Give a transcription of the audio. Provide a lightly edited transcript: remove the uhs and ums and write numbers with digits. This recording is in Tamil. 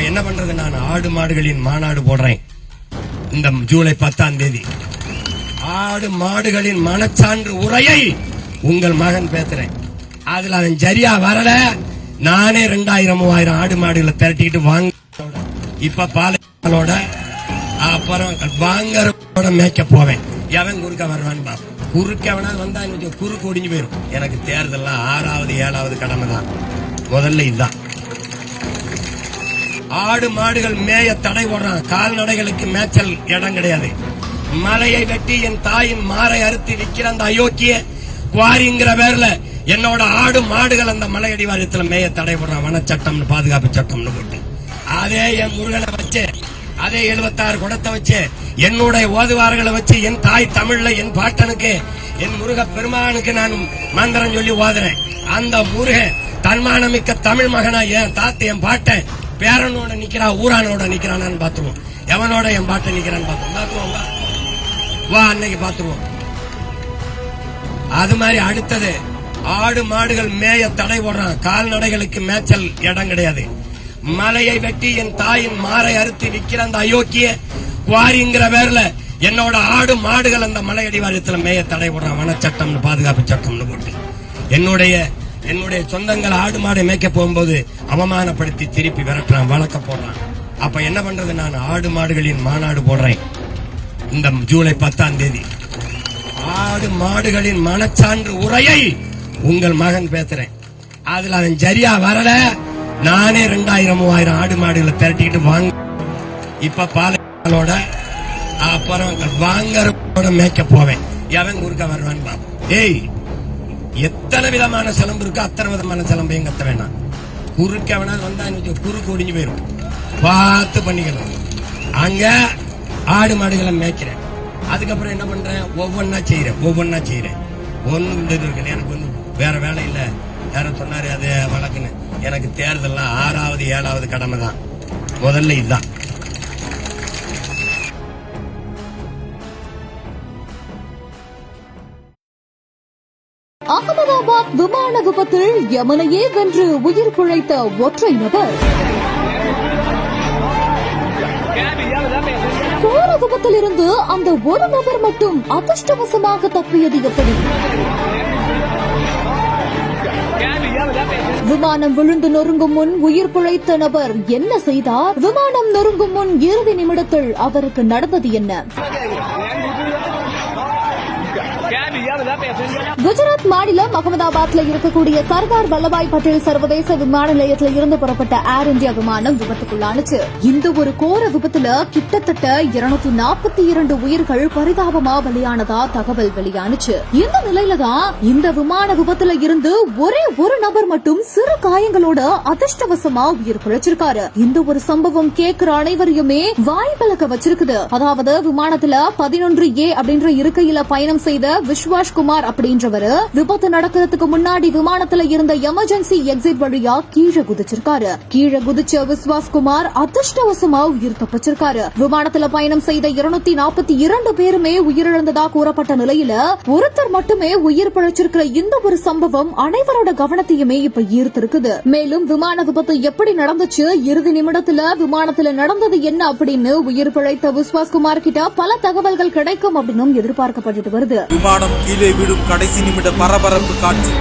என்ன பண்றது, நான் ஆடு மாடுகளின் மாநாடு போடுறேன் இந்த ஜூலை 10ஆம் தேதி. ஆடு மாடுகளின் மனச்சான்று உரையை உங்கள் மகன் பேசுறேன். அதுல அவன் சரியா வரல, நானே 2000-3000 ஆடு மாடுகளை திரட்டிக்கிட்டு வாங்க, இப்ப பாலோட அப்புறம் வாங்கறோட மேய்க்க போவேன். எவன் குறுக்க வருவான்னு பாப்போம். குறுக்க எவனாவது வந்தா குறுக்கு ஒடிஞ்சு போயிடும். எனக்கு தேர்தல்லாம் 6வது 7வது கடமை தான். முதல்ல இதுதான். ஆடு மாடுகள் மேய தடை போடுறான். கால்நடைகளுக்கு மேய்ச்சல் இடம் கிடையாது. மலையை வெட்டி என் தாயின் மாறை அறுத்து விற்கிற அந்த அயோக்கிய குவாரிங்கிற பேர்ல என்னோட ஆடு மாடுகள் அந்த மலையடி வாரியத்தில் மேய தடை போடுறான். வனச்சட்டம்னு பாதுகாப்பு சட்டம்னு போட்டு அதே என் முருகனை வச்சு, அதே 76 குடத்தை வச்சு, என்னுடைய ஓதுவார்களை வச்சு, என் தாய் தமிழ்ல என் பாட்டனுக்கு, என் முருக பெருமானுக்கு நான் மந்திரம் சொல்லி ஓதுறேன். அந்த முருகன் தன்மானமிக்க தமிழ் மகனா என் தாத்து என் பாட்டன் பேரனோட நிக்கிறா, ஊரானோட நிக்கிறான்னு பாத்துருவோம். எவனோட என் பாட்டை நிக்கிறான்னு பாத்துருவோம். வா அன்னைக்கு பாத்துருவோம். அது மாதிரி அடுத்தது, ஆடு மாடுகள் மேய தடை போடுறான். கால்நடைகளுக்கு மேய்ச்சல் இடம் கிடையாது. மலையை வெட்டி என் தாயின் மாறை அறுத்து விற்கிற அந்த அயோக்கிய குவாரிங்கிற பேர்ல என்னோட ஆடு மாடுகள் அந்த மலையடி வாரியத்தில் மேய தடை போடுறான். வனச்சட்டம்னு பாதுகாப்பு சட்டம்னு போட்டு என்னுடைய சொந்தங்கள் ஆடு மாடை மேய்க்க போகும்போது அவமானப்படுத்தி திருப்பி விரட்டுறான், வழக்க போடுறான். அப்ப என்ன பண்றது, நான் ஆடு மாடுகளின் மாநாடு போடுறேன் இந்த ஜூலை 10ஆம் தேதி. ஆடு மாடுகளின் மனச்சான்று உரையை உங்கள் மகன் பேசுறேன். அதுல அவன் சரியா வரல, நானே 2000-3000 ஆடு மாடுகளை திரட்டிக்கிட்டு வாங்க, இப்ப பாலோட அப்புறம் வாங்கறோட மேய்க்க போவேன். எவன் குறுக்க வருவான்னு பாப்போம். ஏய், எத்தனை விதமான சிலம்பு இருக்கு, அத்தனை விதமான சிலம்பையும் கத்த வேண்டாம். குறுக்க வேணாலும் வந்தா குறுக்கு ஒடிஞ்சு போயிடும். பார்த்து பண்ணிக்கணும். அங்க ஆடு மாடுகளை மேய்க்கிறேன். அதுக்கப்புறம் என்ன பண்றேன், ஒவ்வொன்னா செய்யறேன். ஒன்னும் இருக்கு, எனக்கு ஒண்ணு வேற வேலை இல்ல. யார சொன்னாரு அது வழக்குன்னு. எனக்கு தேர்தல்லாம் 6வது 7வது கடமை தான். முதல்ல இதுதான். அகமதாபாத் விமான விபத்தில் யமனையே வென்று உயிர் பிழைத்த ஒற்றை நபர். கோர விபத்தில் இருந்து அந்த ஒரு நபர் மட்டும் அதிர்ஷ்டவசமாக தப்பியது எப்படி? விமானம் விழுந்து நொறுங்கும் முன் உயிர் பிழைத்த நபர் என்ன செய்தார்? விமானம் நொறுங்கும் முன் இறுதி நிமிடத்தில் அவருக்கு நடந்தது என்ன? குஜராத் மாநிலம் அகமதாபாத்ல இருக்கக்கூடிய சர்தார் வல்லபாய் பட்டேல் சர்வதேச விமான நிலையத்தில் இருந்து புறப்பட்ட ஏர் இந்தியா விமானம் விபத்துக்குள்ளானுச்சு. இந்த ஒரு கோர விபத்துல கிட்டத்தட்ட 242 உயிர்கள் பரிதாபமா பலியானதா தகவல் வெளியானுச்சு. இந்த நிலையில தான் இந்த விமான விபத்துல இருந்து ஒரே ஒரு நபர் மட்டும் சிறு காயங்களோட அதிர்ஷ்டவசமா உயிர் பிழைச்சிருக்காரு. இந்த ஒரு சம்பவம் கேட்கிற அனைவரையுமே வாய் பழக்க வச்சிருக்குது. அதாவது விமானத்துல 11A அப்படின்ற இருக்கையில பயணம் செய்த விஸ்வாஷ்குமார் அப்படின்றவரு விபத்து நடக்கிறதுக்கு முன்னாடி விமானத்துல இருந்த எமர்ஜென்சி எக்ஸிட் வழியா கீழே குதிச்சிருக்காரு. கீழே குதிச்ச விஸ்வாஷ்குமார் அதிர்ஷ்டவசமா உயிர் தப்பிச்சிருக்காரு. விமானத்துல பயணம் செய்த 242 பேருமே உயிரிழந்ததா கூறப்பட்ட நிலையில ஒருத்தர் மட்டுமே உயிர் பிழைச்சிருக்கிற இந்த ஒரு சம்பவம் அனைவரோட கவனத்தையுமே இப்ப ஈர்த்திருக்குது. மேலும் விமான விபத்து எப்படி நடந்துச்சு, இறுதி நிமிடத்துல விமானத்துல நடந்தது என்ன அப்படின்னு உயிர் பிழைத்த விஸ்வாஷ்குமார் கிட்ட பல தகவல்கள் கிடைக்கும் அப்படின்னு எதிர்பார்க்கப்பட்டு வருது. விமானம் கீழே விடும் கடைசி நிமிட பரபரப்பு காட்சி.